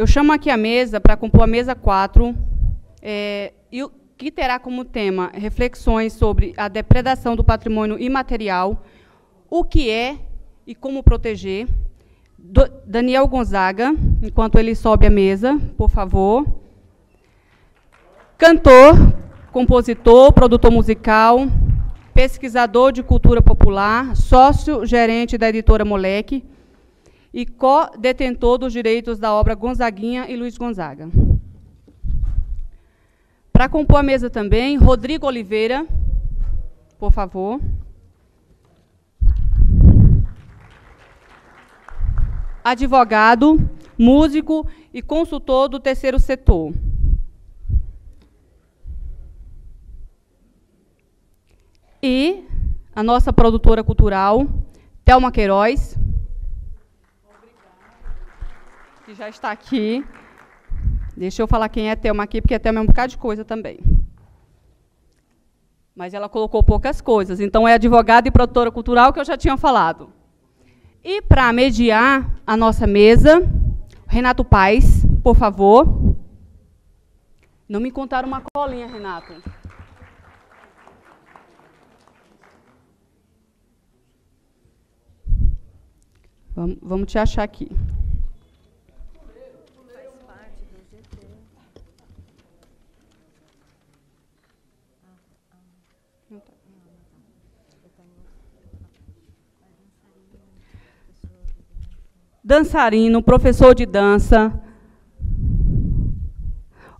Eu chamo aqui a mesa para compor a mesa 4, que terá como tema reflexões sobre a depredação do patrimônio imaterial, o que é e como proteger. Daniel Gonzaga, enquanto ele sobe a mesa, por favor. Cantor, compositor, produtor musical, pesquisador de cultura popular, sócio-gerente da editora Moleque e co-detentor dos direitos da obra Gonzaguinha e Luiz Gonzaga. Para compor a mesa também, Rodrigo Oliveira, por favor. Advogado, músico e consultor do terceiro setor. E a nossa produtora cultural, Thelma Queiroz, que já está aqui. Deixa eu falar quem é a Thelma aqui, porque a Thelma é um bocado de coisa também. Mas ela colocou poucas coisas. Então, é advogada e produtora cultural, que eu já tinha falado. E, para mediar a nossa mesa, Renato Paes, por favor. Não me contaram uma colinha, Renato. Vamos te achar aqui. Dançarino, professor de dança,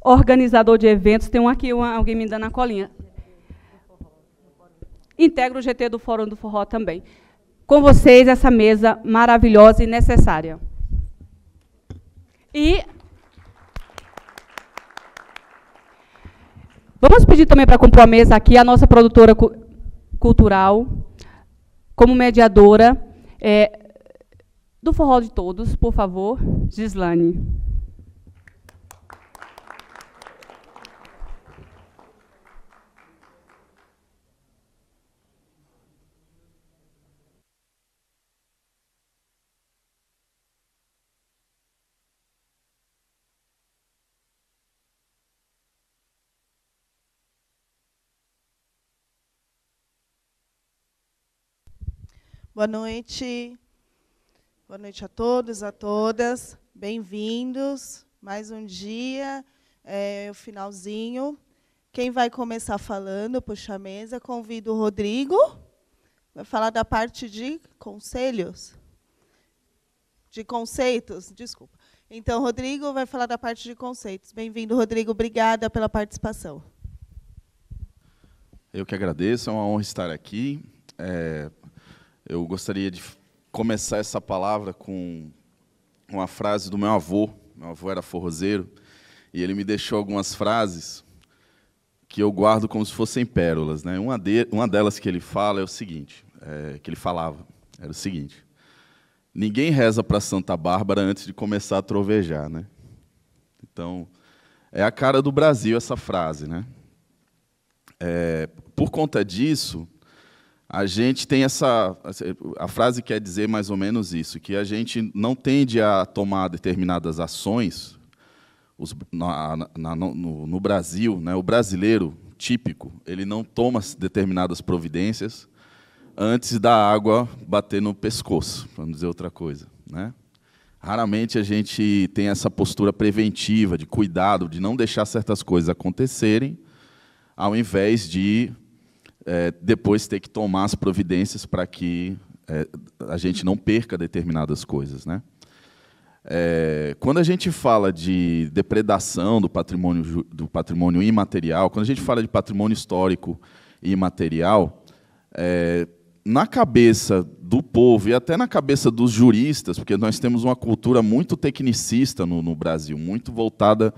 organizador de eventos. Tem alguém me dando a colinha. Integra o GT do Fórum do Forró também. Com vocês, essa mesa maravilhosa e necessária. E vamos pedir também para compor a mesa aqui a nossa produtora cultural, como mediadora, do Forró de Todos, por favor, Gislane. Boa noite. Boa noite a todos, a todas. Bem-vindos. Mais um dia, o finalzinho. Quem vai começar falando, puxa a mesa, convido o Rodrigo. Vai falar da parte de conselhos. De conceitos, desculpa. Então, Rodrigo vai falar da parte de conceitos. Bem-vindo, Rodrigo. Obrigada pela participação. Eu que agradeço, é uma honra estar aqui. Eu gostaria de começar essa palavra com uma frase do meu avô. Meu avô era forrozeiro, e ele me deixou algumas frases que eu guardo como se fossem pérolas, né? Uma delas que ele fala é o seguinte, que ele falava, era o seguinte: ninguém reza para Santa Bárbara antes de começar a trovejar, né? Então, é a cara do Brasil essa frase, né? Por conta disso, a gente tem a frase quer dizer mais ou menos isso, que a gente não tende a tomar determinadas ações. No Brasil, né, o brasileiro típico, ele não toma determinadas providências antes da água bater no pescoço, vamos dizer outra coisa, né? Raramente a gente tem essa postura preventiva, de cuidado, de não deixar certas coisas acontecerem, ao invés de depois ter que tomar as providências para que a gente não perca determinadas coisas, né? Quando a gente fala de depredação do patrimônio imaterial, quando a gente fala de patrimônio histórico e imaterial, na cabeça do povo e até na cabeça dos juristas, porque nós temos uma cultura muito tecnicista no Brasil, muito voltada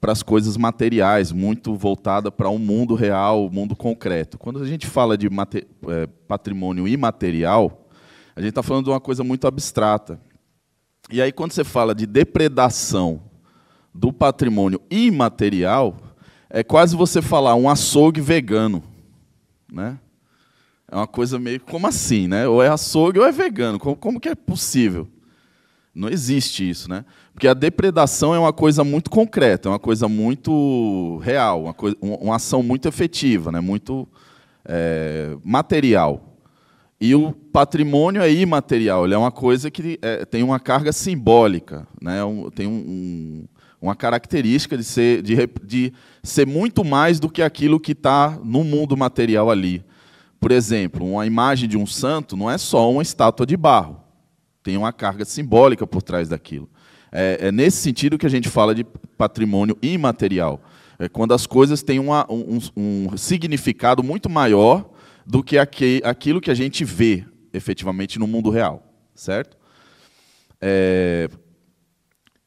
para as coisas materiais, muito voltada para o mundo real, o mundo concreto. Quando a gente fala de patrimônio imaterial, a gente está falando de uma coisa muito abstrata. E aí, quando você fala de depredação do patrimônio imaterial, é quase você falar um açougue vegano, né? É uma coisa meio, como assim, né? Ou é açougue ou é vegano, como que é possível? Não existe isso, né? Porque a depredação é uma coisa muito concreta, é uma coisa muito real, uma ação muito efetiva, né? Muito material. E o patrimônio é imaterial, ele é uma coisa que tem uma carga simbólica, né? Tem uma característica de ser muito mais do que aquilo que está no mundo material ali. Por exemplo, uma imagem de um santo não é só uma estátua de barro. Tem uma carga simbólica por trás daquilo. É nesse sentido que a gente fala de patrimônio imaterial. É quando as coisas têm um significado muito maior do que aquilo que a gente vê, efetivamente, no mundo real. Certo?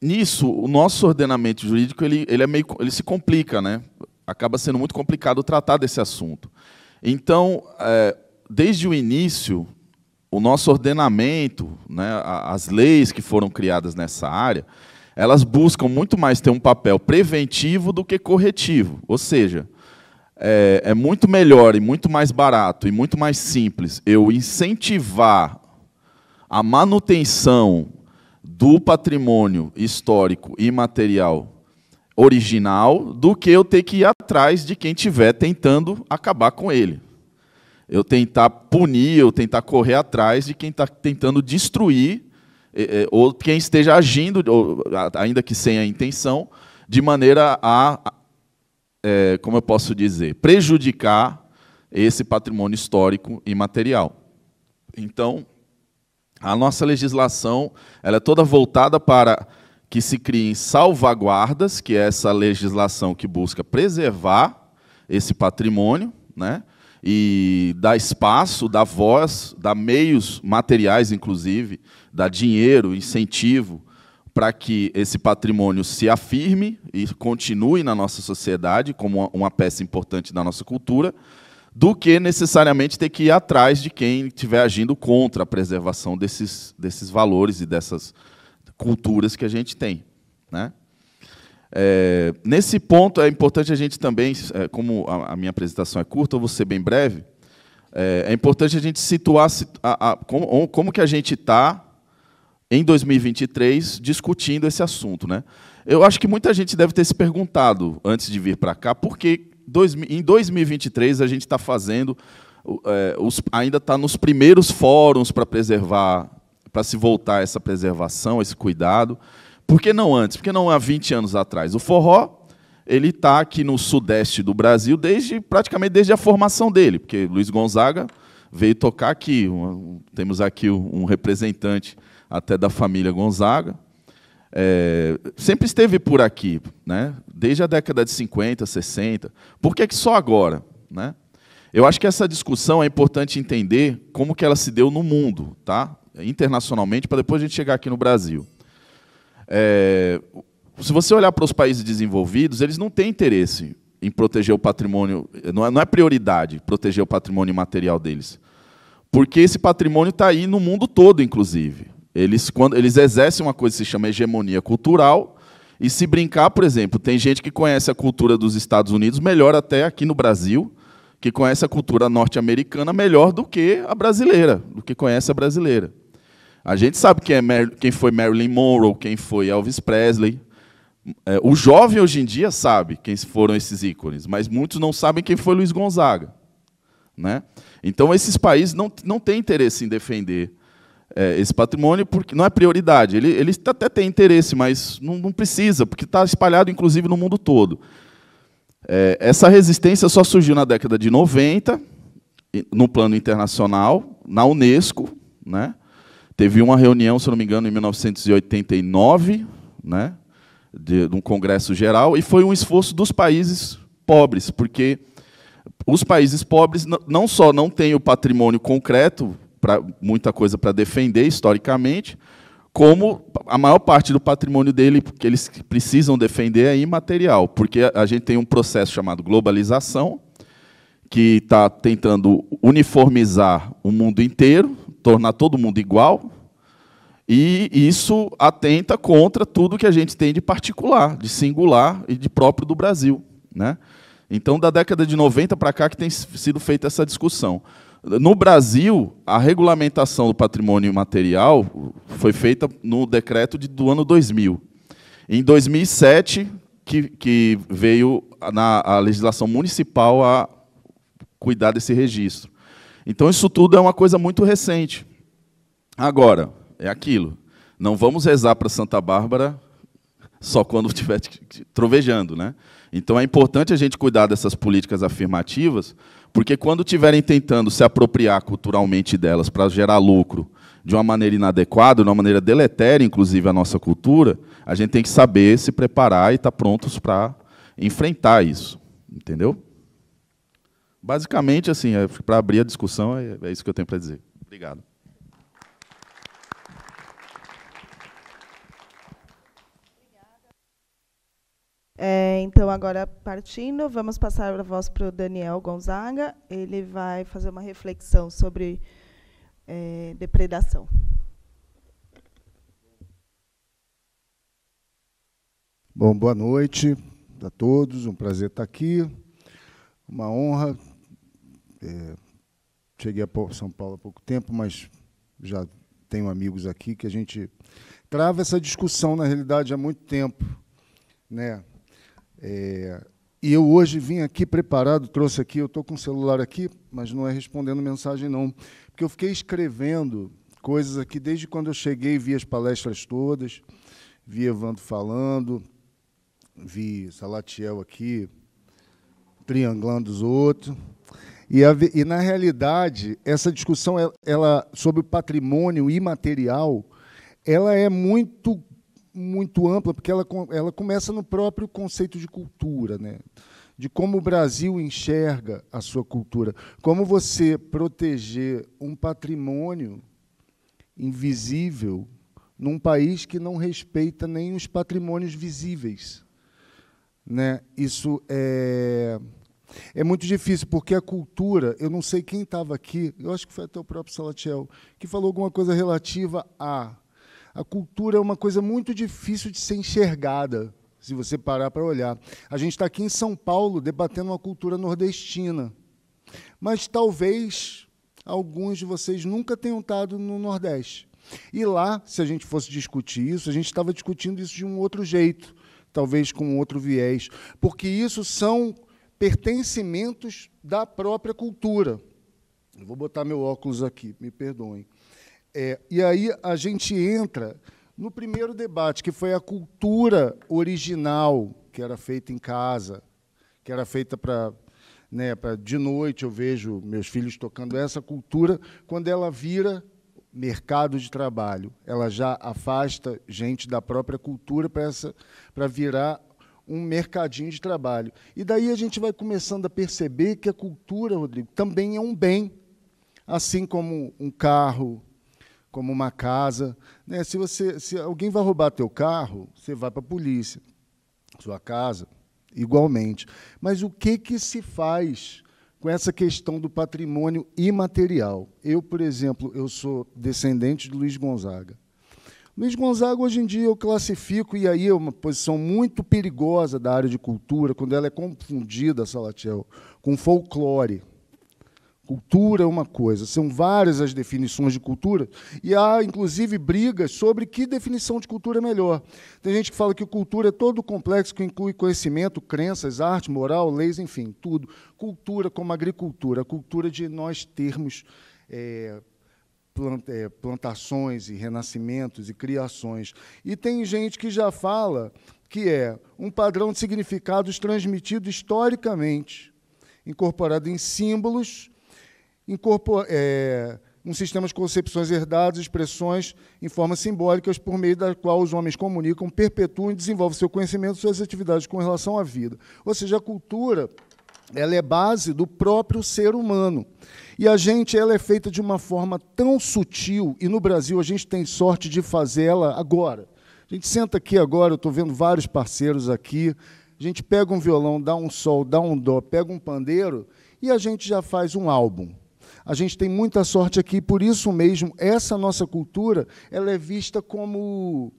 Nisso, o nosso ordenamento jurídico ele se complica, né? Acaba sendo muito complicado tratar desse assunto. Então, desde o início, o nosso ordenamento, né, as leis que foram criadas nessa área, elas buscam muito mais ter um papel preventivo do que corretivo. Ou seja, é muito melhor e muito mais barato e muito mais simples eu incentivar a manutenção do patrimônio histórico e material original do que eu ter que ir atrás de quem estiver tentando acabar com ele. Eu tentar punir, eu tentar correr atrás de quem está tentando destruir, ou quem esteja agindo, ainda que sem a intenção, de maneira a, como eu posso dizer, prejudicar esse patrimônio histórico e material. Então, a nossa legislação ela é toda voltada para que se criem salvaguardas, que é essa legislação que busca preservar esse patrimônio, né? E dar espaço, dar voz, dar meios materiais, inclusive, dar dinheiro, incentivo, para que esse patrimônio se afirme e continue na nossa sociedade como uma peça importante da nossa cultura, do que necessariamente ter que ir atrás de quem estiver agindo contra a preservação desses valores e dessas culturas que a gente tem, né? Nesse ponto, é importante a gente também, como a minha apresentação é curta, eu vou ser bem breve, é importante a gente situar como que a gente está, em 2023, discutindo esse assunto, né? Eu acho que muita gente deve ter se perguntado, antes de vir para cá, por que em 2023 a gente está fazendo, ainda está nos primeiros fóruns para preservar, para se voltar a essa preservação, esse cuidado. Por que não antes? Por que não há 20 anos atrás? O forró ele está aqui no sudeste do Brasil praticamente desde a formação dele, porque Luiz Gonzaga veio tocar aqui. Temos aqui um representante até da família Gonzaga. Sempre esteve por aqui, né? Desde a década de 50, 60. Por que só agora, né? Eu acho que essa discussão é importante entender como que ela se deu no mundo, tá? Internacionalmente, para depois a gente chegar aqui no Brasil. Se você olhar para os países desenvolvidos, eles não têm interesse em proteger o patrimônio, não é prioridade proteger o patrimônio imaterial deles, porque esse patrimônio está aí no mundo todo, inclusive. Quando eles exercem uma coisa que se chama hegemonia cultural, e se brincar, por exemplo, tem gente que conhece a cultura dos Estados Unidos melhor até aqui no Brasil, que conhece a cultura norte-americana melhor do que a brasileira, do que conhece a brasileira. A gente sabe quem foi Marilyn Monroe, quem foi Elvis Presley. O jovem, hoje em dia, sabe quem foram esses ícones, mas muitos não sabem quem foi Luiz Gonzaga, né? Então, esses países não têm interesse em defender esse patrimônio, porque não é prioridade. Eles até têm interesse, mas não precisa, porque está espalhado, inclusive, no mundo todo. Essa resistência só surgiu na década de 90, no plano internacional, na Unesco, né? Teve uma reunião, se não me engano, em 1989, né, de um congresso geral, e foi um esforço dos países pobres, porque os países pobres não só não têm o patrimônio concreto, muita coisa para defender historicamente, como a maior parte do patrimônio dele que eles precisam defender é imaterial, porque a gente tem um processo chamado globalização, que está tentando uniformizar o mundo inteiro, tornar todo mundo igual, e isso atenta contra tudo que a gente tem de particular, de singular e de próprio do Brasil, né? Então, da década de 90 para cá que tem sido feita essa discussão. No Brasil, a regulamentação do patrimônio imaterial foi feita no decreto do ano 2000. Em 2007, que veio a legislação municipal a cuidar desse registro. Então, isso tudo é uma coisa muito recente. Agora, é aquilo. Não vamos rezar para Santa Bárbara só quando estiver trovejando, né? Então, é importante a gente cuidar dessas políticas afirmativas, porque quando estiverem tentando se apropriar culturalmente delas para gerar lucro de uma maneira inadequada, de uma maneira deletéria, inclusive, a nossa cultura, a gente tem que saber se preparar e estar prontos para enfrentar isso. Entendeu? Basicamente, assim, para abrir a discussão, é isso que eu tenho para dizer. Obrigado. Então, agora, partindo, vamos passar a voz para o Daniel Gonzaga. Ele vai fazer uma reflexão sobre depredação. Bom, boa noite a todos. Um prazer estar aqui. Uma honra. Cheguei a São Paulo há pouco tempo, mas já tenho amigos aqui que a gente trava essa discussão, na realidade, há muito tempo, né? E eu hoje vim aqui preparado, trouxe aqui, eu estou com o celular aqui, mas não é respondendo mensagem, não, porque eu fiquei escrevendo coisas aqui desde quando eu cheguei, vi as palestras todas, vi Evandro falando, vi Salatiel aqui, triangulando os outros, e na realidade, essa discussão ela, sobre o patrimônio imaterial, ela é muito ampla, porque ela começa no próprio conceito de cultura, né? De como o Brasil enxerga a sua cultura, como você proteger um patrimônio invisível num país que não respeita nem os patrimônios visíveis, né? Isso é muito difícil, porque a cultura, eu não sei quem estava aqui, eu acho que foi até o próprio Salatiel, que falou alguma coisa relativa a cultura é uma coisa muito difícil de ser enxergada, se você parar para olhar. A gente está aqui em São Paulo debatendo uma cultura nordestina, mas talvez alguns de vocês nunca tenham estado no Nordeste. E lá, se a gente fosse discutir isso, a gente estava discutindo isso de um outro jeito, talvez com um outro viés, porque isso são pertencimentos da própria cultura. Eu vou botar meu óculos aqui, me perdoem. E aí a gente entra no primeiro debate, que foi a cultura original, que era feita em casa, que era feita para de noite, eu vejo meus filhos tocando essa cultura, quando ela vira mercado de trabalho. Ela já afasta gente da própria cultura para virar um mercadinho de trabalho. E daí a gente vai começando a perceber que a cultura, Rodrigo, também é um bem, assim como um carro, como uma casa, né? Se alguém vai roubar teu carro, você vai para a polícia. Sua casa, igualmente. Mas o que se faz com essa questão do patrimônio imaterial? Eu, por exemplo, eu sou descendente de Luiz Gonzaga. Luiz Gonzaga, hoje em dia, eu classifico, e aí é uma posição muito perigosa da área de cultura, quando ela é confundida, Salatiel, com folclore. Cultura é uma coisa, são várias as definições de cultura, e há, inclusive, brigas sobre que definição de cultura é melhor. Tem gente que fala que cultura é todo o complexo que inclui conhecimento, crenças, arte, moral, leis, enfim, tudo. Cultura como agricultura, a cultura de nós termos plantações e renascimentos e criações. E tem gente que já fala que é um padrão de significados transmitido historicamente, incorporado em símbolos, um sistema de concepções herdadas, expressões em formas simbólicas por meio da qual os homens comunicam, perpetuam e desenvolvem seu conhecimento, suas atividades com relação à vida. Ou seja, a cultura ela é base do próprio ser humano. E ela é feita de uma forma tão sutil, e no Brasil a gente tem sorte de fazê-la agora. A gente senta aqui agora, eu estou vendo vários parceiros aqui, a gente pega um violão, dá um sol, dá um dó, pega um pandeiro, e a gente já faz um álbum. A gente tem muita sorte aqui, por isso mesmo, essa nossa cultura ela é vista como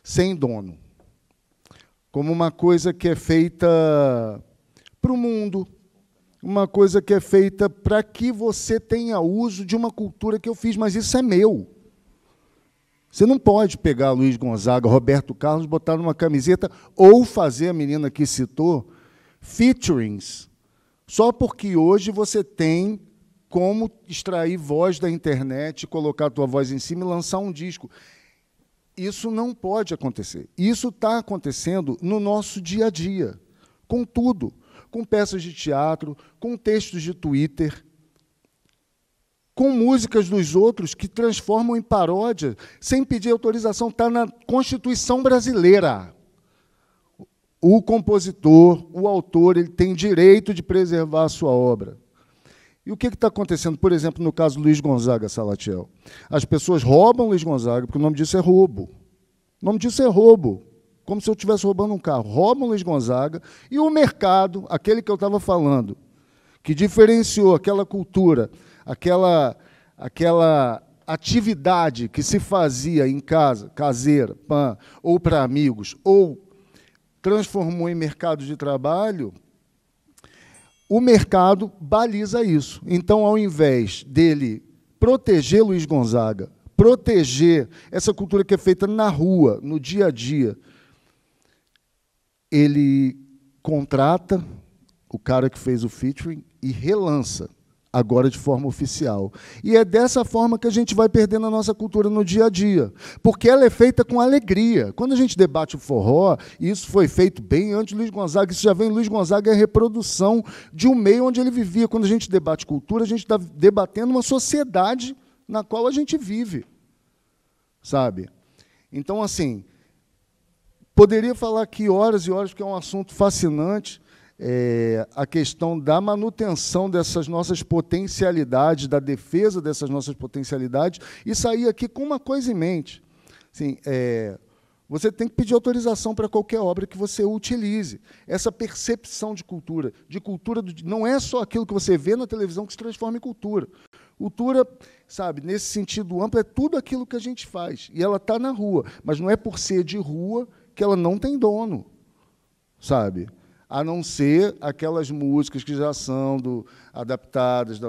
sem dono, como uma coisa que é feita para o mundo, uma coisa que é feita para que você tenha uso de uma cultura que eu fiz, mas isso é meu. Você não pode pegar Luiz Gonzaga, Roberto Carlos, botar numa camiseta ou fazer, a menina que citou, featurings, só porque hoje você tem como extrair voz da internet, colocar a tua voz em cima e lançar um disco. Isso não pode acontecer. Isso está acontecendo no nosso dia a dia, com tudo, com peças de teatro, com textos de Twitter, com músicas dos outros que transformam em paródia, sem pedir autorização. Está na Constituição brasileira. O compositor, o autor, ele tem direito de preservar a sua obra. E o que está acontecendo, por exemplo, no caso do Luiz Gonzaga, Salatiel? As pessoas roubam Luiz Gonzaga, porque o nome disso é roubo. O nome disso é roubo. Como se eu estivesse roubando um carro. Roubam Luiz Gonzaga e o mercado, aquele que eu estava falando, que diferenciou aquela cultura, aquela atividade que se fazia em casa, caseira, ou para amigos, ou transformou em mercado de trabalho, o mercado baliza isso. Então, ao invés dele proteger Luiz Gonzaga, proteger essa cultura que é feita na rua, no dia a dia, ele contrata o cara que fez o featuring e relança, agora de forma oficial. E é dessa forma que a gente vai perdendo a nossa cultura no dia a dia, porque ela é feita com alegria. Quando a gente debate o forró, e isso foi feito bem antes de Luiz Gonzaga, isso já vem Luiz Gonzaga, é a reprodução de um meio onde ele vivia. Quando a gente debate cultura, a gente está debatendo uma sociedade na qual a gente vive, sabe? Então, assim, poderia falar aqui horas e horas, porque é um assunto fascinante, a questão da manutenção dessas nossas potencialidades, da defesa dessas nossas potencialidades, e sair aqui com uma coisa em mente. Assim, você tem que pedir autorização para qualquer obra que você utilize. Essa percepção de cultura não é só aquilo que você vê na televisão que se transforma em cultura. Cultura, sabe, nesse sentido amplo, é tudo aquilo que a gente faz. E ela está na rua, mas não é por ser de rua que ela não tem dono, sabe? A não ser aquelas músicas que já são adaptadas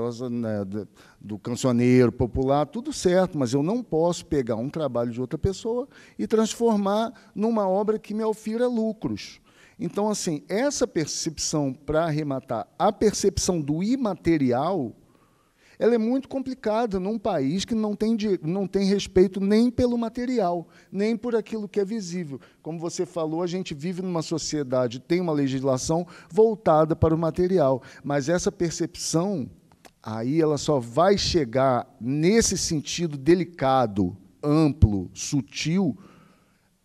do cancioneiro popular, tudo certo, mas eu não posso pegar um trabalho de outra pessoa e transformar numa obra que me ofira lucros. Então, assim, essa percepção, para arrematar, a percepção do imaterial, ela é muito complicada num país que não tem respeito nem pelo material, nem por aquilo que é visível. Como você falou, a gente vive numa sociedade, tem uma legislação voltada para o material, mas essa percepção, aí ela só vai chegar nesse sentido delicado, amplo, sutil,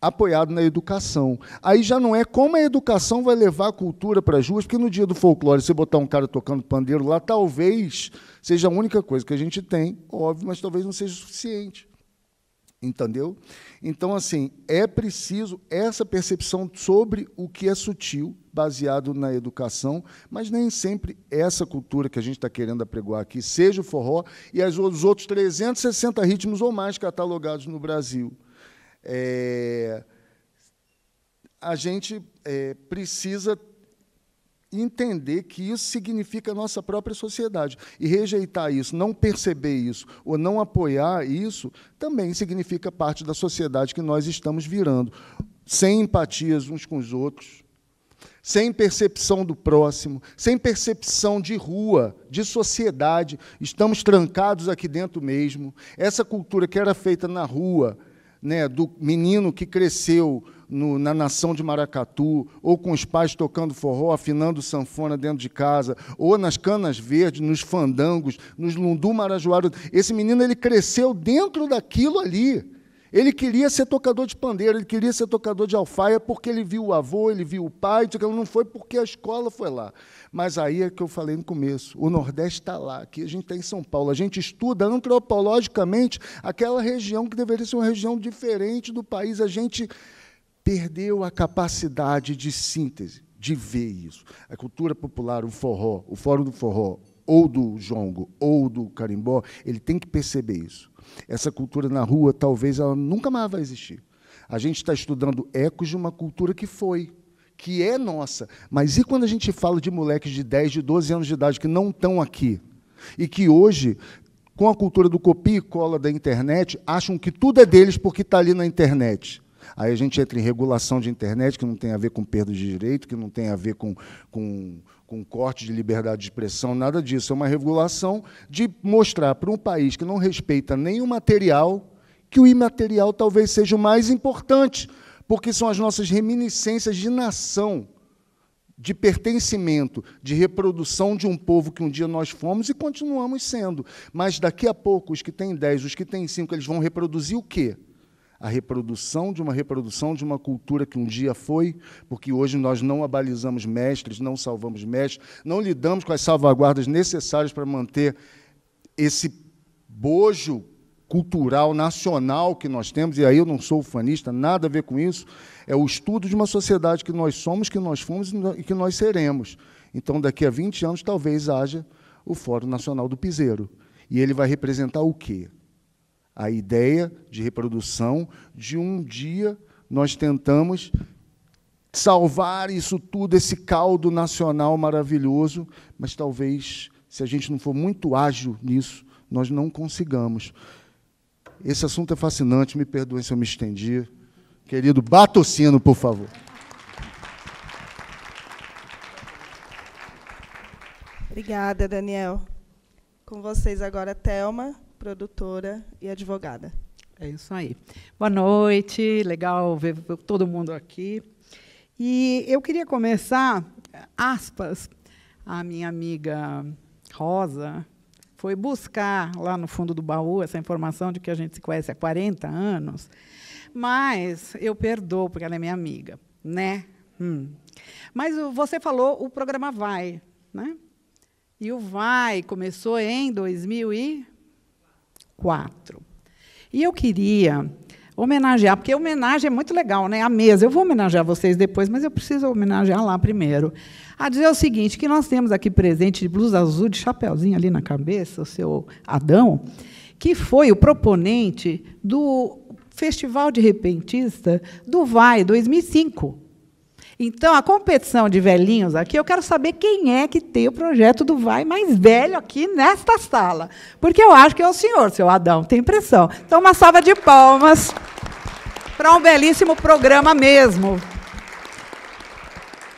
apoiado na educação. Aí já não é como a educação vai levar a cultura para as ruas, porque no dia do folclore, você botar um cara tocando pandeiro lá, talvez seja a única coisa que a gente tem, óbvio, mas talvez não seja suficiente. Entendeu? Então, assim, é preciso essa percepção sobre o que é sutil, baseado na educação, mas nem sempre essa cultura que a gente está querendo apregoar aqui, seja o forró e os outros 360 ritmos ou mais catalogados no Brasil. A gente precisa entender que isso significa a nossa própria sociedade. E rejeitar isso, não perceber isso, ou não apoiar isso, também significa parte da sociedade que nós estamos virando, sem empatias uns com os outros, sem percepção do próximo, sem percepção de rua, de sociedade. Estamos trancados aqui dentro mesmo. Essa cultura que era feita na rua, né, do menino que cresceu na nação de maracatu, ou com os pais tocando forró, afinando sanfona dentro de casa, ou nas canas verdes, nos fandangos, nos lundu marajoara. Esse menino ele cresceu dentro daquilo ali. Ele queria ser tocador de pandeiro, ele queria ser tocador de alfaia, porque ele viu o avô, ele viu o pai, não foi porque a escola foi lá. Mas aí é que eu falei no começo, o Nordeste está lá, aqui a gente está em São Paulo, a gente estuda antropologicamente aquela região que deveria ser uma região diferente do país, a gente perdeu a capacidade de síntese, de ver isso. A cultura popular, o forró, o Fórum do Forró, ou do jongo, ou do carimbó, ele tem que perceber isso. Essa cultura na rua, talvez ela nunca mais vai existir. A gente está estudando ecos de uma cultura que foi, que é nossa. Mas e quando a gente fala de moleques de 10, de 12 anos de idade que não estão aqui? E que hoje, com a cultura do copia e cola da internet, acham que tudo é deles porque está ali na internet. Aí a gente entra em regulação de internet, que não tem a ver com perda de direito, que não tem a ver com corte de liberdade de expressão, nada disso. É uma regulação de mostrar para um país que não respeita nem o material, que o imaterial talvez seja o mais importante, porque são as nossas reminiscências de nação, de pertencimento, de reprodução de um povo que um dia nós fomos e continuamos sendo. Mas, daqui a pouco, os que têm 10, os que têm 5, eles vão reproduzir o quê? A reprodução de uma cultura que um dia foi, porque hoje nós não abalizamos mestres, não salvamos mestres, não lidamos com as salvaguardas necessárias para manter esse bojo cultural nacional que nós temos, e aí eu não sou ufanista, nada a ver com isso, é o estudo de uma sociedade que nós somos, que nós fomos e que nós seremos. Então, daqui a 20 anos, talvez haja o Fórum Nacional do Piseiro. E ele vai representar o quê? A ideia de reprodução de um dia nós tentamos salvar isso tudo, esse caldo nacional maravilhoso, mas talvez, se a gente não for muito ágil nisso, nós não consigamos. Esse assunto é fascinante, me perdoem se eu me estendi. Querido, bata o sino, por favor. Obrigada, Daniel. Com vocês agora, Thelma, produtora e advogada. É isso aí. Boa noite, legal ver todo mundo aqui. E eu queria começar, aspas, a minha amiga Rosa foi buscar lá no fundo do baú essa informação de que a gente se conhece há 40 anos, mas eu perdoo, porque ela é minha amiga, né? Mas você falou, o programa Vai, né? E o Vai começou em 2004. E eu queria homenagear, porque homenagem é muito legal, né? A mesa. Eu vou homenagear vocês depois, mas eu preciso homenagear lá primeiro. A dizer o seguinte, que nós temos aqui presente de blusa azul, de chapeuzinho ali na cabeça, o seu Adão, que foi o proponente do Festival de Repentista do Vai 2005. Então, a competição de velhinhos aqui, eu quero saber quem é que tem o projeto do Vai mais velho aqui nesta sala. Porque eu acho que é o senhor, seu Adão, tem impressão. Então, uma salva de palmas para um belíssimo programa mesmo.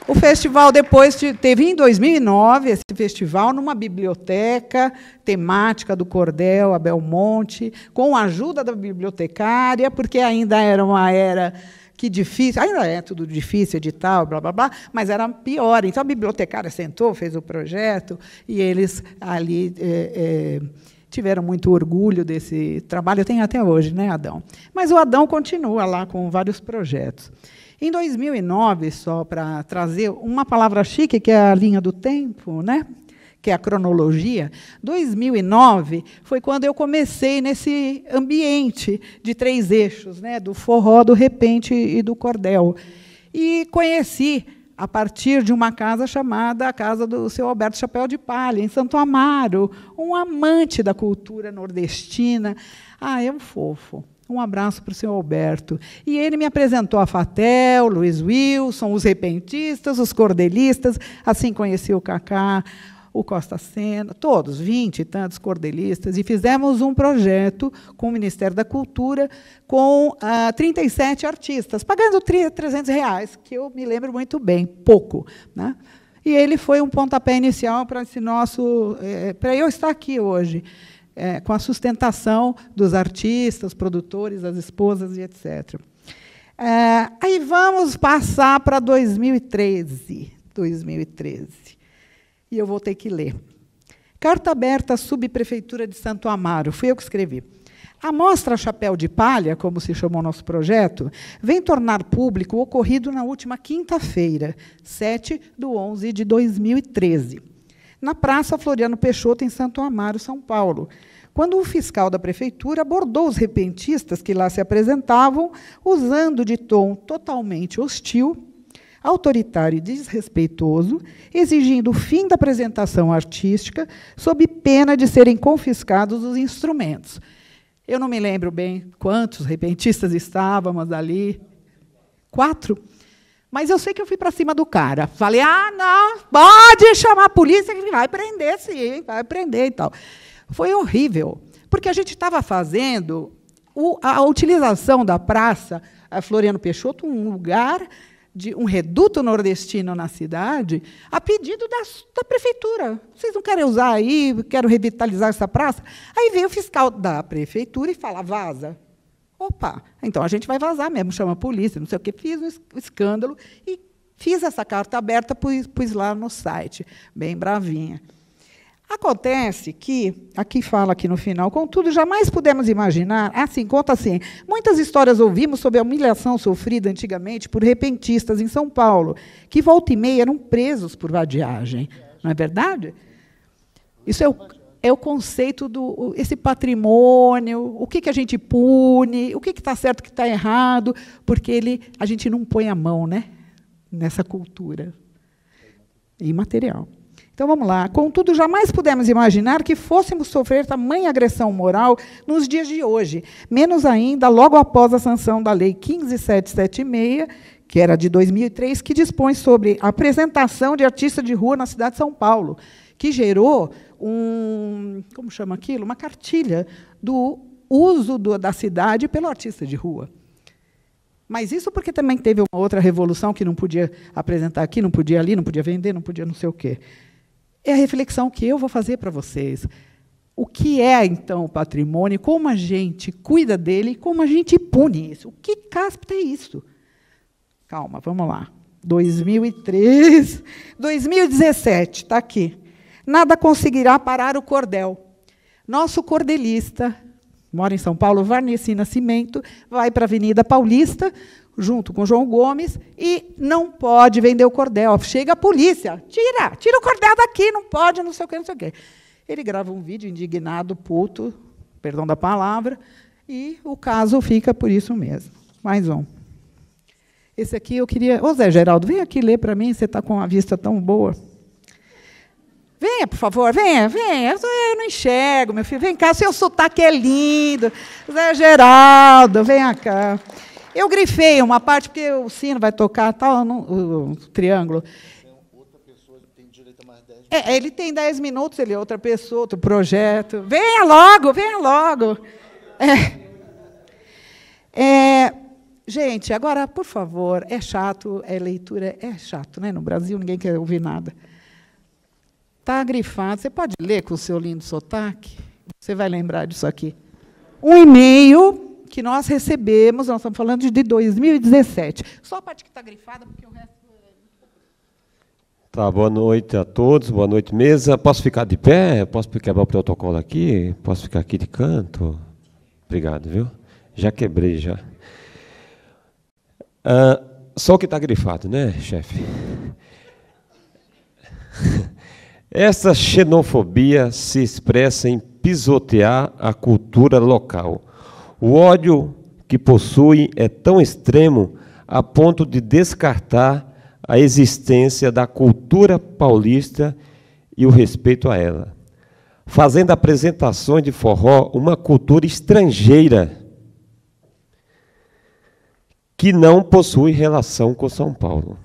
O festival depois teve, em 2009, esse festival numa biblioteca temática do Cordel, a Belmonte, com a ajuda da bibliotecária, porque ainda era uma era que difícil, ainda é tudo difícil, edital, blá, blá, blá, mas era pior. Então, a bibliotecária sentou, fez o projeto, e eles ali tiveram muito orgulho desse trabalho. Eu tenho até hoje, né, Adão? Mas o Adão continua lá com vários projetos. Em 2009, só para trazer uma palavra chique, que é a linha do tempo, né? Que é a cronologia, 2009 foi quando eu comecei nesse ambiente de 3 eixos, né, do forró, do repente e do cordel. E conheci, a partir de uma casa chamada a Casa do Seu Alberto Chapéu de Palha, em Santo Amaro, um amante da cultura nordestina. Ah, é um fofo. Um abraço para o senhor Alberto. E ele me apresentou a Fatel, Luiz Wilson, os repentistas, os cordelistas, assim conheci o Cacá, o Costa Sena, todos, 20 e tantos cordelistas, e fizemos um projeto com o Ministério da Cultura, com 37 artistas, pagando R$300, que eu me lembro muito bem, pouco, né? E ele foi um pontapé inicial para esse nosso, para eu estar aqui hoje, com a sustentação dos artistas, produtores, das esposas e etc. Aí vamos passar para 2013. E eu vou ter que ler. Carta aberta à Subprefeitura de Santo Amaro. Fui eu que escrevi. A mostra Chapéu de Palha, como se chamou nosso projeto, vem tornar público o ocorrido na última quinta-feira, 7/11/2013, na Praça Floriano Peixoto, em Santo Amaro, São Paulo, quando o fiscal da prefeitura abordou os repentistas que lá se apresentavam, usando de tom totalmente hostil, autoritário e desrespeitoso, exigindo o fim da apresentação artística, sob pena de serem confiscados os instrumentos. Eu não me lembro bem quantos repentistas estávamos ali. 4? Mas eu sei que eu fui para cima do cara. Falei, não, pode chamar a polícia que vai prender, sim, vai prender e tal. Foi horrível, porque a gente estava fazendo a utilização da praça Floriano Peixoto, um lugar, de um reduto nordestino na cidade, a pedido da prefeitura. Vocês não querem usar aí, quero revitalizar essa praça? Aí veio o fiscal da prefeitura e fala, vaza. Opa, então a gente vai vazar mesmo, chama a polícia, não sei o quê. Fiz um escândalo e fiz essa carta aberta, pus lá no site, bem bravinha. Acontece que, aqui fala aqui no final, contudo, jamais pudemos imaginar, conta assim, muitas histórias ouvimos sobre a humilhação sofrida antigamente por repentistas em São Paulo, que volta e meia eram presos por vadiagem. Não é verdade? Isso é o conceito esse patrimônio, o que a gente pune, o que está certo, o que está errado, porque a gente não põe a mão, né, nessa cultura imaterial. Então, vamos lá. Contudo, jamais pudemos imaginar que fôssemos sofrer tamanha agressão moral nos dias de hoje, menos ainda logo após a sanção da Lei 15776, que era de 2003, que dispõe sobre a apresentação de artista de rua na cidade de São Paulo, que gerou como chama aquilo? Uma cartilha do uso da cidade pelo artista de rua. Mas isso porque também teve uma outra revolução que não podia apresentar aqui, não podia ali, não podia vender, não podia não sei o quê. É a reflexão que eu vou fazer para vocês. O que é, então, o patrimônio, como a gente cuida dele, como a gente pune isso. O que caspa é isso? Calma, vamos lá. 2003, 2017, está aqui. Nada conseguirá parar o cordel. Nosso cordelista, mora em São Paulo, Varnesi Nascimento, vai para a Avenida Paulista, junto com João Gomes, e não pode vender o cordel. Chega a polícia, tira o cordel daqui, não pode, não sei o quê, não sei o quê. Ele grava um vídeo indignado, puto, perdão da palavra, e o caso fica por isso mesmo. Mais um. Esse aqui eu queria... Ô, Zé Geraldo, vem aqui ler para mim, você está com uma vista tão boa. Venha, por favor, venha. Eu não enxergo, meu filho. Vem cá, seu sotaque é lindo. Zé Geraldo, venha cá. Eu grifei uma parte, porque o sino vai tocar, tal, o triângulo. Outra pessoa tem direito a mais 10 minutos. Ele tem 10 minutos, ele é outra pessoa, outro projeto. Venha logo, venha logo. Gente, agora, por favor, é chato, leitura é chato, né? No Brasil ninguém quer ouvir nada. Está grifado, você pode ler com o seu lindo sotaque? Você vai lembrar disso aqui. Um e-mail que nós recebemos, nós estamos falando de 2017. Só a parte que está grifada, porque o resto... Tá, boa noite a todos, boa noite, mesa. Posso ficar de pé? Posso quebrar o protocolo aqui? Posso ficar aqui de canto? Obrigado, viu? Já quebrei, já. Só o que está grifado, né, chefe? Essa xenofobia se expressa em pisotear a cultura local. O ódio que possui é tão extremo a ponto de descartar a existência da cultura paulista e o respeito a ela, fazendo apresentações de forró uma cultura estrangeira que não possui relação com São Paulo.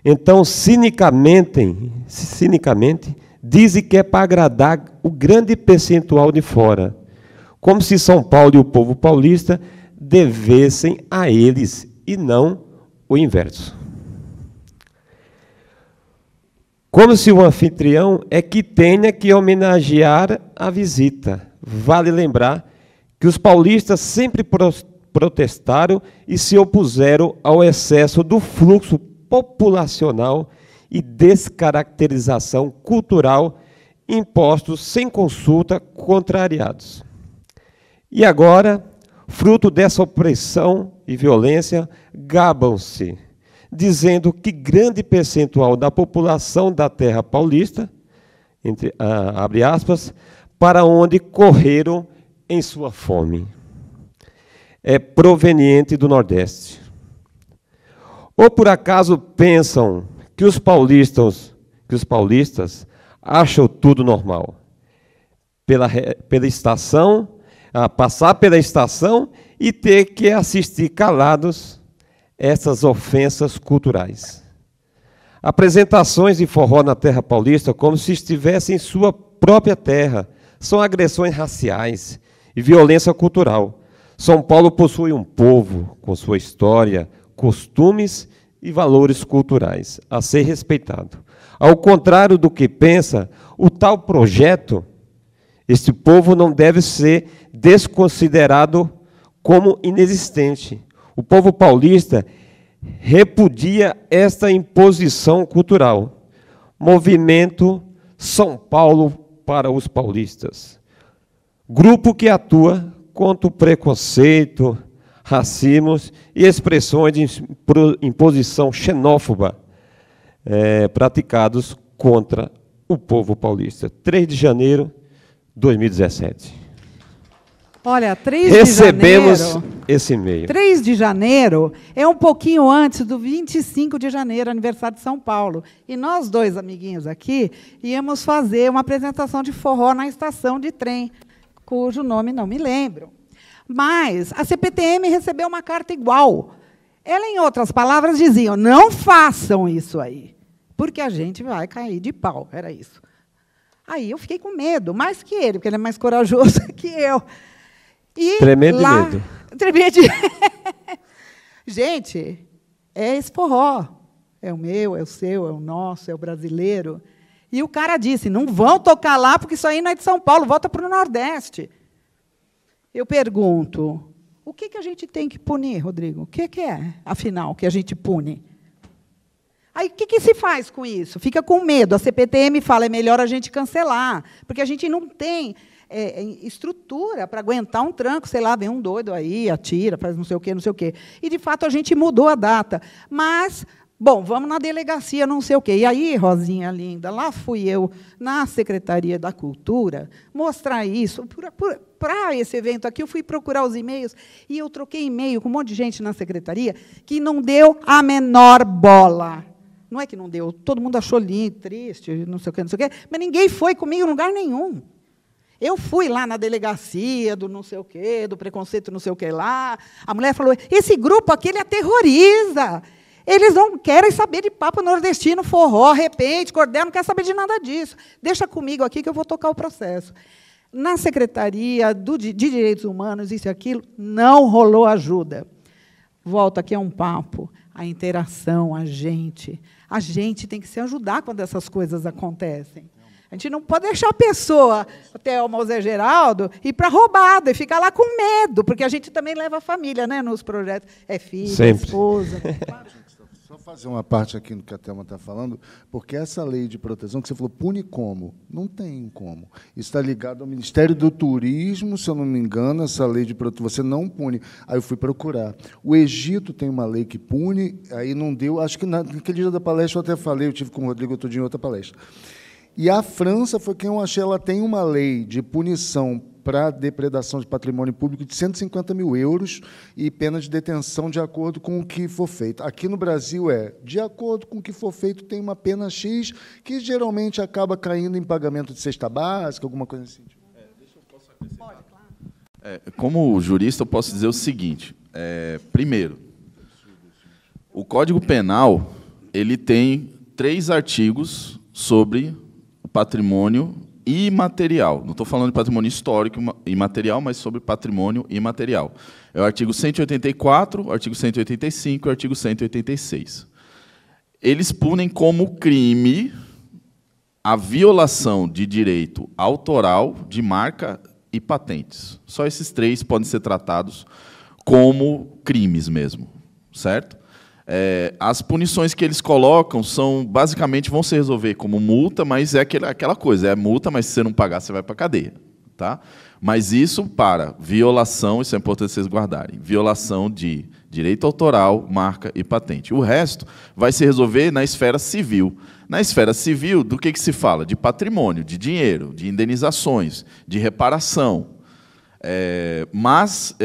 Então, cinicamente, dizem que é para agradar o grande percentual de fora, como se São Paulo e o povo paulista devessem a eles, e não o inverso. Como se o anfitrião é que tenha que homenagear a visita. Vale lembrar que os paulistas sempre protestaram e se opuseram ao excesso do fluxo populacional e descaracterização cultural impostos sem consulta, contrariados. E agora, fruto dessa opressão e violência, gabam-se, dizendo que grande percentual da população da terra paulista, abre aspas, para onde correram em sua fome, é proveniente do Nordeste. Ou por acaso pensam que os paulistas acham tudo normal? Pela estação, passar pela estação e ter que assistir calados essas ofensas culturais. Apresentações de forró na terra paulista como se estivesse em sua própria terra. São agressões raciais e violência cultural. São Paulo possui um povo com sua história, costumes e valores culturais a ser respeitado. Ao contrário do que pensa, o tal projeto, este povo não deve ser desconsiderado como inexistente. O povo paulista repudia esta imposição cultural. Movimento São Paulo para os paulistas. Grupo que atua contra o preconceito, racismos e expressões de imposição xenófoba praticados contra o povo paulista. 3 de janeiro de 2017. Olha, 3 Recebemos de janeiro, esse e-mail. 3 de janeiro é um pouquinho antes do 25 de janeiro, aniversário de São Paulo. E nós dois amiguinhos aqui íamos fazer uma apresentação de forró na estação de trem, cujo nome não me lembro. Mas a CPTM recebeu uma carta igual. Ela, em outras palavras, dizia: não façam isso aí, porque a gente vai cair de pau. Era isso. Aí eu fiquei com medo, mais que ele, porque ele é mais corajoso que eu. E tremendo de medo. Tremendo. Gente, é esse forró. É o meu, é o seu, é o nosso, é o brasileiro. E o cara disse: não vão tocar lá, porque isso aí não é de São Paulo, volta para o Nordeste. Eu pergunto, o que a gente tem que punir, Rodrigo? O que é, afinal, que a gente pune? Aí, o que se faz com isso? Fica com medo. A CPTM fala: é melhor a gente cancelar, porque a gente não tem estrutura para aguentar um tranco. Sei lá, vem um doido aí, atira, faz não sei o quê, não sei o quê. E, de fato, a gente mudou a data. Mas, bom, vamos na delegacia, não sei o quê. E aí, Rosinha linda, lá fui eu, na Secretaria da Cultura, mostrar isso. Para esse evento aqui, eu fui procurar os e-mails, e eu troquei e-mail com um monte de gente na secretaria que não deu a menor bola. Não é que não deu, todo mundo achou lindo, triste, não sei o quê, mas ninguém foi comigo em lugar nenhum. Eu fui lá na delegacia do não sei o quê, do preconceito não sei o quê lá. A mulher falou: esse grupo aqui, ele aterroriza. Eles não querem saber de papo nordestino, forró, repente, cordel, não quer saber de nada disso. Deixa comigo aqui que eu vou tocar o processo. Na Secretaria de Direitos Humanos, isso e aquilo, não rolou ajuda. Volta aqui a um papo, a interação, a gente. A gente tem que se ajudar quando essas coisas acontecem. A gente não pode deixar a pessoa, até o Zé Geraldo, ir para a roubada e ficar lá com medo, porque a gente também leva a família, né, nos projetos. É filho, sempre. É esposa. Só fazer uma parte aqui no que a Thelma está falando, porque essa lei de proteção que você falou, pune como? Não tem como. Isso está ligado ao Ministério do Turismo, se eu não me engano, essa lei de proteção, você não pune. Aí eu fui procurar. O Egito tem uma lei que pune, aí não deu, acho que naquele dia da palestra eu até falei, eu tive com o Rodrigo outro dia em outra palestra. E a França foi quem eu achei, ela tem uma lei de punição para depredação de patrimônio público de 150 mil euros e pena de detenção de acordo com o que for feito. Aqui no Brasil de acordo com o que for feito, tem uma pena X, que geralmente acaba caindo em pagamento de cesta básica, alguma coisa assim. Posso acrescentar? Como jurista, eu posso dizer o seguinte. Primeiro, o Código Penal ele tem 3 artigos sobre o patrimônio imaterial. Não estou falando de patrimônio histórico e material, mas sobre patrimônio imaterial. É o artigo 184, o artigo 185 e o artigo 186. Eles punem como crime a violação de direito autoral, de marca e patentes. Só esses 3 podem ser tratados como crimes mesmo, certo? As punições que eles colocam basicamente vão se resolver como multa, mas é aquela coisa, é multa, mas se você não pagar, você vai para a cadeia. Tá? Mas isso para violação, isso é importante vocês guardarem, violação de direito autoral, marca e patente. O resto vai se resolver na esfera civil. Na esfera civil, do que se fala? De patrimônio, de dinheiro, de indenizações, de reparação. Mas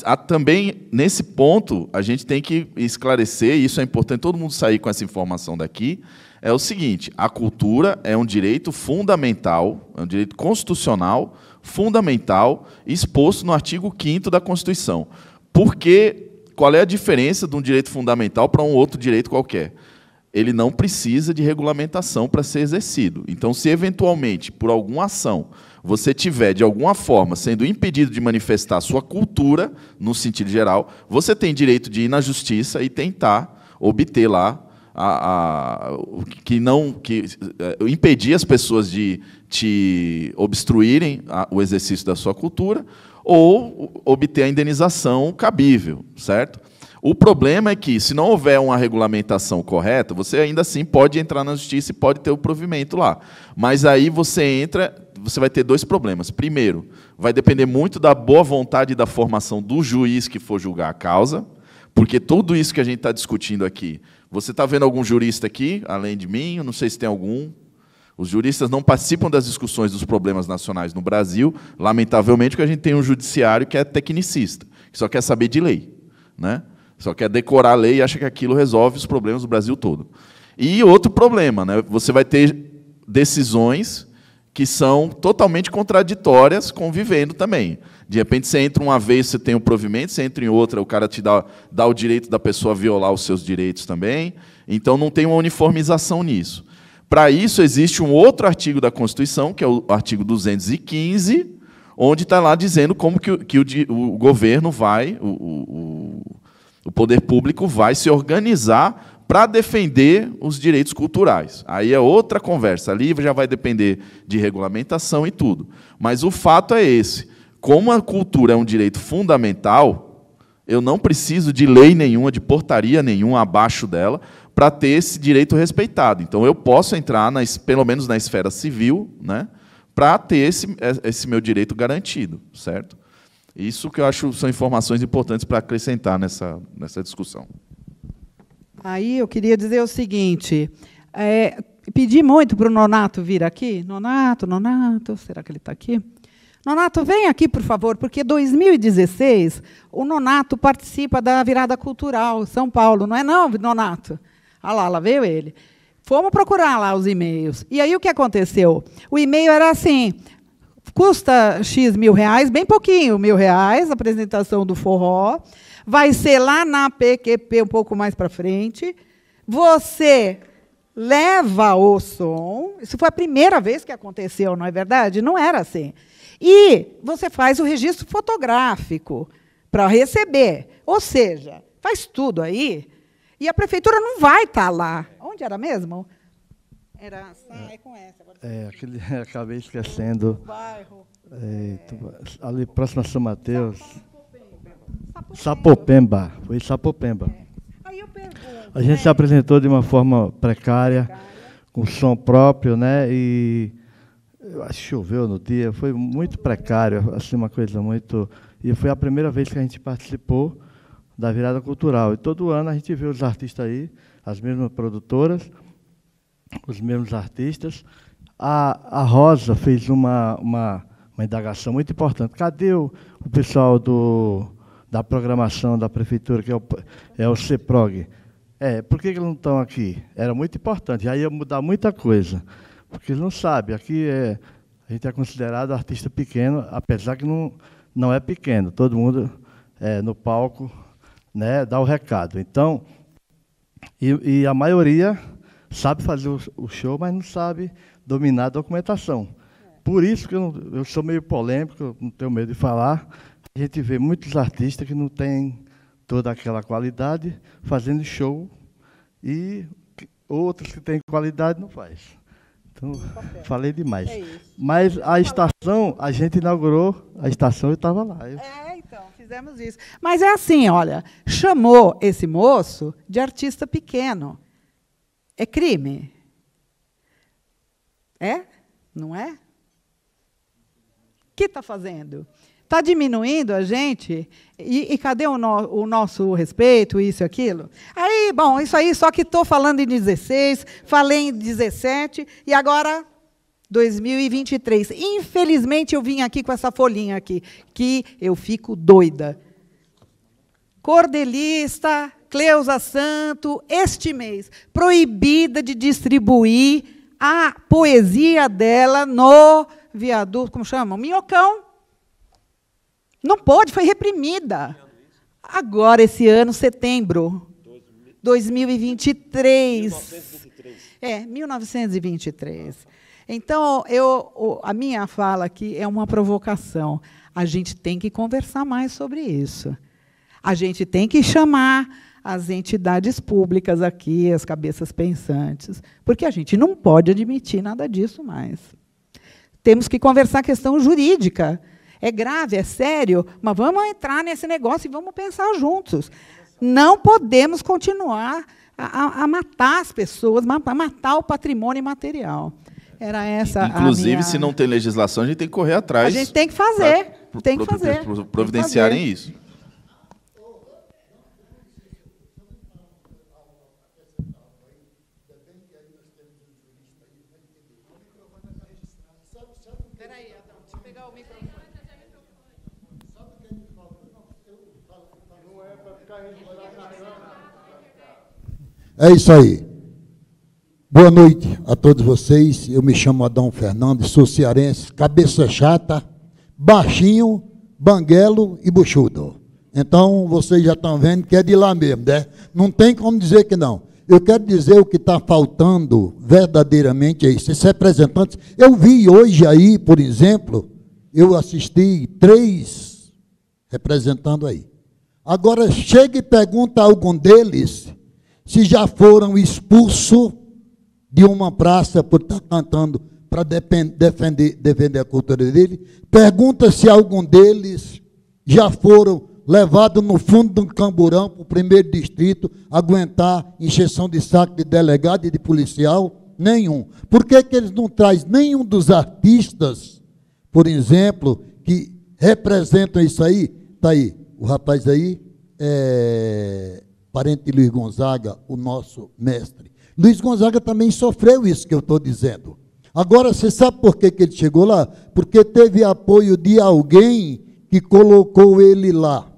há também, nesse ponto, a gente tem que esclarecer, e isso é importante todo mundo sair com essa informação daqui, é o seguinte: a cultura é um direito fundamental, é um direito constitucional, fundamental, exposto no artigo 5º da Constituição. Porque qual é a diferença de um direito fundamental para um outro direito qualquer? Ele não precisa de regulamentação para ser exercido. Então, se eventualmente, por alguma ação, você tiver, de alguma forma, sendo impedido de manifestar a sua cultura, no sentido geral, você tem direito de ir na justiça e tentar obter lá impedir as pessoas de te obstruírem o exercício da sua cultura ou obter a indenização cabível, certo? O problema é que, se não houver uma regulamentação correta, você ainda assim pode entrar na justiça e pode ter o provimento lá. Mas aí você vai ter dois problemas. Primeiro, vai depender muito da boa vontade e da formação do juiz que for julgar a causa, porque tudo isso que a gente está discutindo aqui, você está vendo algum jurista aqui, além de mim? Eu não sei se tem algum. Os juristas não participam das discussões dos problemas nacionais no Brasil, lamentavelmente, porque a gente tem um judiciário que é tecnicista, que só quer saber de lei, né? Só quer decorar a lei e acha que aquilo resolve os problemas do Brasil todo. E outro problema, né? Você vai ter decisões que são totalmente contraditórias convivendo também. De repente, você entra uma vez, você tem um provimento, você entra em outra, o cara te dá o direito da pessoa violar os seus direitos também. Então, não tem uma uniformização nisso. Para isso, existe um outro artigo da Constituição, que é o artigo 215, onde está lá dizendo como que o governo vai, o poder público vai se organizar para defender os direitos culturais. Aí é outra conversa. Ali já vai depender de regulamentação e tudo. Mas o fato é esse. Como a cultura é um direito fundamental, eu não preciso de lei nenhuma, de portaria nenhuma abaixo dela, para ter esse direito respeitado. Então, eu posso entrar, pelo menos na esfera civil, né, para ter esse meu direito garantido, certo? Isso que eu acho são informações importantes para acrescentar nessa discussão. Aí eu queria dizer o seguinte, pedi muito para o Nonato vir aqui. Nonato, será que ele está aqui? Nonato, vem aqui, por favor, porque 2016 o Nonato participa da Virada Cultural São Paulo, não é não, Nonato? Ah lá veio ele. Fomos procurar lá os e-mails. E aí o que aconteceu? O e-mail era assim, custa X mil reais, bem pouquinho, R$1.000, a apresentação do forró, vai ser lá na PQP, um pouco mais para frente, você leva o som, isso foi a primeira vez que aconteceu, não é verdade? Não era assim. E você faz o registro fotográfico para receber. Ou seja, faz tudo aí, e a prefeitura não vai estar lá. Onde era mesmo? Era com essa. Agora acabei esquecendo. Ali próximo a São Mateus. Sapopemba. Foi Sapopemba. Aí eu pergunto, a gente se apresentou de uma forma precária, com som próprio, né? E eu acho que choveu no dia, foi muito precário, assim, uma coisa muito... E foi a primeira vez que a gente participou da Virada Cultural. E todo ano a gente vê os artistas aí, as mesmas produtoras, os mesmos artistas. A Rosa fez uma indagação muito importante. Cadê o pessoal da programação da prefeitura, que é o CEPROG? Por que eles não estão aqui? Era muito importante, já ia mudar muita coisa. Porque eles não sabem, aqui a gente é considerado artista pequeno, apesar que não é pequeno, todo mundo no palco, né, dá o recado. Então, e a maioria sabe fazer o show, mas não sabe dominar a documentação. Por isso que eu sou meio polêmico, não tenho medo de falar. A gente vê muitos artistas que não têm toda aquela qualidade fazendo show e outros que têm qualidade não faz. Então, falei demais. Mas a estação, a gente inaugurou a estação e estava lá. Então, fizemos isso. Mas é assim, olha, chamou esse moço de artista pequeno. É crime? Não é? O que está fazendo? Está diminuindo a gente? E cadê o nosso respeito, isso e aquilo? Aí, bom, isso aí, só que estou falando em 16, falei em 17, e agora 2023. Infelizmente, eu vim aqui com essa folhinha aqui, que eu fico doida. Cordelista, Cleusa Santo, este mês, proibida de distribuir a poesia dela no viaduto, como chama? Minhocão. Não pôde, foi reprimida. agora, esse ano, setembro, 2023. 1923. Então, a minha fala aqui é uma provocação. A gente tem que conversar mais sobre isso. A gente tem que chamar as entidades públicas aqui, as cabeças pensantes, porque a gente não pode admitir nada disso mais. Temos que conversar a questão jurídica. É grave, é sério, mas vamos entrar nesse negócio e vamos pensar juntos. Não podemos continuar a matar as pessoas, a matar o patrimônio imaterial. Era essa Inclusive, a minha... se não tem legislação, a gente tem que correr atrás. A gente tem que fazer. Tem que fazer. Providenciarem isso. É isso aí. Boa noite a todos vocês. Eu me chamo Adão Fernandes, sou cearense, cabeça chata, baixinho, banguelo e buchudo. Então, vocês já estão vendo que é de lá mesmo, né? Não tem como dizer que não. Eu quero dizer o que está faltando verdadeiramente é isso. Esses representantes, eu vi hoje aí, por exemplo, eu assisti 3 representando aí. Agora, chega e pergunta a algum deles se já foram expulsos de uma praça por estar cantando para defender a cultura dele. Pergunta se algum deles já foram levados no fundo de um camburão para o 1º distrito aguentar encheção de saco de delegado e de policial. Nenhum. Por que eles não trazem nenhum dos artistas, por exemplo, que representam isso aí? Está aí, o rapaz aí é parente de Luiz Gonzaga, o nosso mestre. Luiz Gonzaga também sofreu isso que eu estou dizendo. Agora, você sabe por que ele chegou lá? Porque teve apoio de alguém que colocou ele lá.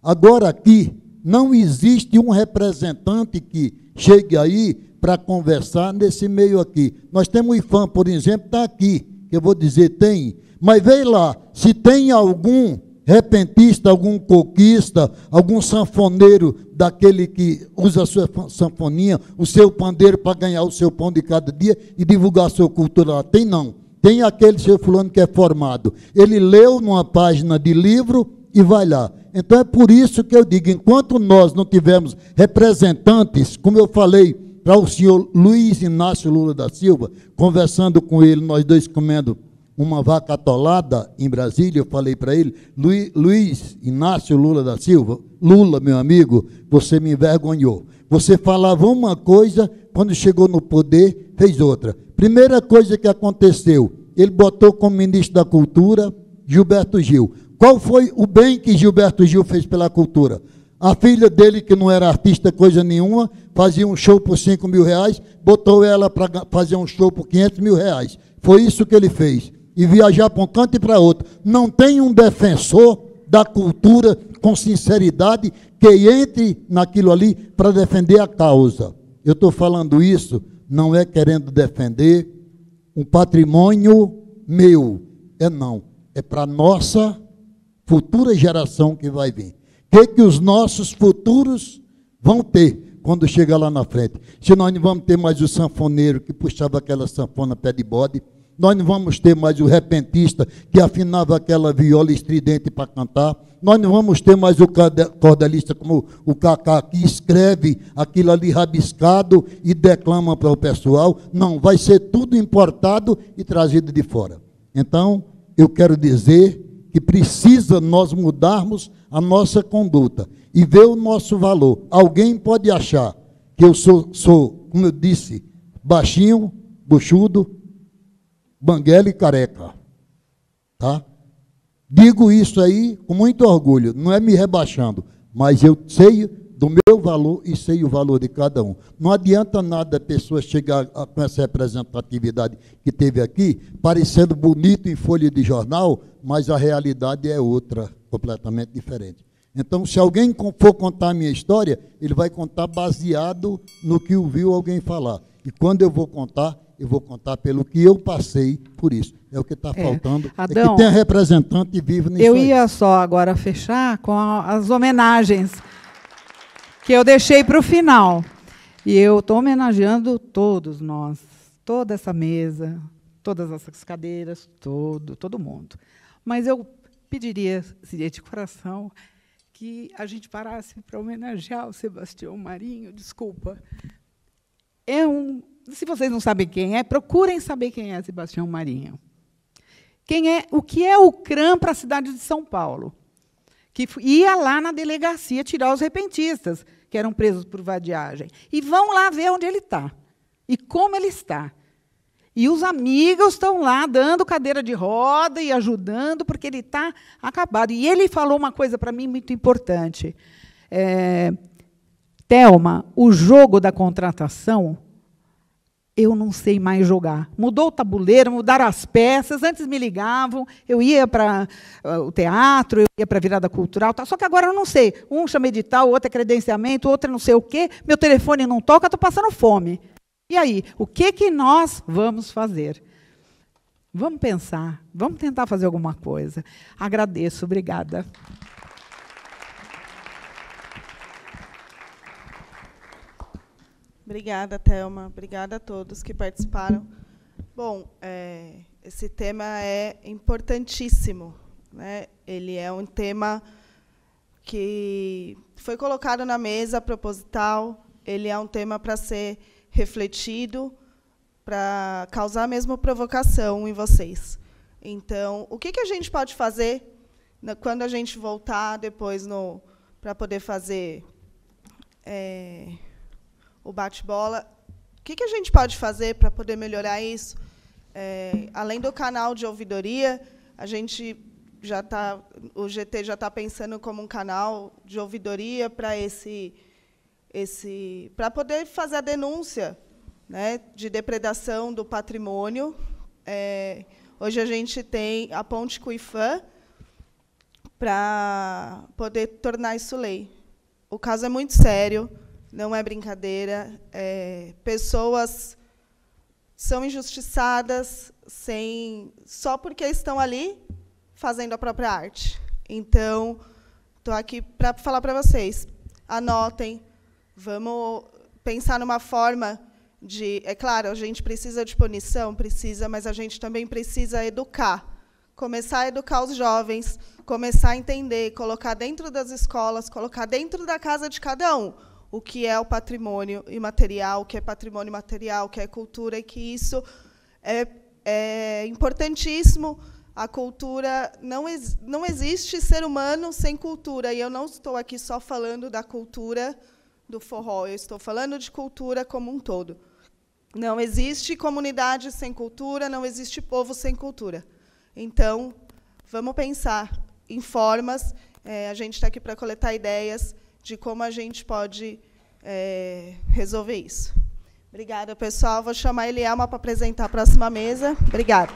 Agora, aqui, não existe um representante que chegue aí para conversar nesse meio aqui. Nós temos o IFAM, por exemplo, está aqui, que eu vou dizer, tem. Mas veja lá, se tem algum repentista, algum coquista, algum sanfoneiro daquele que usa a sua sanfoninha, o seu pandeiro para ganhar o seu pão de cada dia e divulgar a sua cultura lá. Tem não. Tem aquele seu fulano que é formado. Ele leu numa página de livro e vai lá. Então é por isso que eu digo, enquanto nós não tivermos representantes, como eu falei para o senhor Luiz Inácio Lula da Silva, conversando com ele, nós dois comendo uma vaca atolada em Brasília, eu falei para ele, Luiz Inácio Lula da Silva, Lula, meu amigo, você me envergonhou. Você falava uma coisa, quando chegou no poder, fez outra. Primeira coisa que aconteceu, ele botou como ministro da Cultura Gilberto Gil. Qual foi o bem que Gilberto Gil fez pela cultura? A filha dele, que não era artista coisa nenhuma, fazia um show por 5 mil reais, botou ela para fazer um show por 500 mil reais. Foi isso que ele fez. E viajar para um canto e para outro. Não tem um defensor da cultura com sinceridade que entre naquilo ali para defender a causa. Eu estou falando isso, não é querendo defender um patrimônio meu. Não. É para a nossa futura geração que vai vir. O que os nossos futuros vão ter quando chegar lá na frente? Se nós não vamos ter mais o sanfoneiro que puxava aquela sanfona pé de bode, nós não vamos ter mais o repentista que afinava aquela viola estridente para cantar, nós não vamos ter mais o cordelista como o Cacá, que escreve aquilo ali rabiscado e declama para o pessoal. Não, vai ser tudo importado e trazido de fora. Então, eu quero dizer que precisa nós mudarmos a nossa conduta e ver o nosso valor. Alguém pode achar que eu sou, como eu disse, baixinho, buchudo, banguela e careca. Tá? Digo isso aí com muito orgulho, não é me rebaixando, mas eu sei do meu valor e sei o valor de cada um. Não adianta nada a pessoa chegar com essa representatividade que teve aqui, parecendo bonito em folha de jornal, mas a realidade é outra, completamente diferente. Então, se alguém for contar a minha história, ele vai contar baseado no que ouviu alguém falar. E quando eu vou contar, eu vou contar pelo que eu passei por isso. É o que está faltando. Adão, é que tenha representante vivo nisso. Eu ia só agora fechar com as homenagens que eu deixei para o final. E eu estou homenageando todos nós, toda essa mesa, todas essas cadeiras, todo mundo. Mas eu pediria, seria de coração, que a gente parasse para homenagear o Sebastião Marinho. Desculpa. Se vocês não sabem quem é, procurem saber quem é Sebastião Marinho. O que é o CRAM para a cidade de São Paulo? Que ia lá na delegacia tirar os repentistas, que eram presos por vadiagem. E vão lá ver onde ele está e como ele está. E os amigos estão lá dando cadeira de roda e ajudando, porque ele está acabado. E ele falou uma coisa para mim muito importante. Thelma, o jogo da contratação, eu não sei mais jogar. Mudou o tabuleiro, mudaram as peças, antes me ligavam, eu ia para o teatro, eu ia para a virada cultural, só que agora eu não sei. Um chama edital, o outro é credenciamento, o outro é não sei o quê, meu telefone não toca, estou passando fome. E aí, o que nós vamos fazer? Vamos pensar, vamos tentar fazer alguma coisa. Agradeço, obrigada. Obrigada, Thelma. Obrigada a todos que participaram. Bom, esse tema é importantíssimo, né? Ele é um tema que foi colocado na mesa proposital, ele é um tema para ser refletido, para causar mesmo provocação em vocês. Então, o que a gente pode fazer quando a gente voltar depois para poder fazer o bate-bola? O que a gente pode fazer para poder melhorar isso? Além do canal de ouvidoria, a gente o GT já está pensando como um canal de ouvidoria para para poder fazer a denúncia, né, de depredação do patrimônio. Hoje a gente tem a Ponte Cuifã para poder tornar isso lei. O caso é muito sério, não é brincadeira. Pessoas são injustiçadas só porque estão ali fazendo a própria arte. Então, estou aqui para falar para vocês, anotem, vamos pensar numa forma de... É claro, a gente precisa de punição, mas a gente também precisa educar. Começar a educar os jovens, começar a entender, colocar dentro das escolas, colocar dentro da casa de cada um o que é o patrimônio imaterial, o que é patrimônio material, o que é cultura, e que isso é importantíssimo. A cultura, não existe ser humano sem cultura, e eu não estou aqui só falando da cultura do forró, eu estou falando de cultura como um todo. Não existe comunidade sem cultura, não existe povo sem cultura. Então, vamos pensar em formas, a gente está aqui para coletar ideias de como a gente pode resolver isso. Obrigada, pessoal. Vou chamar a Elielma para apresentar a próxima mesa. Obrigada.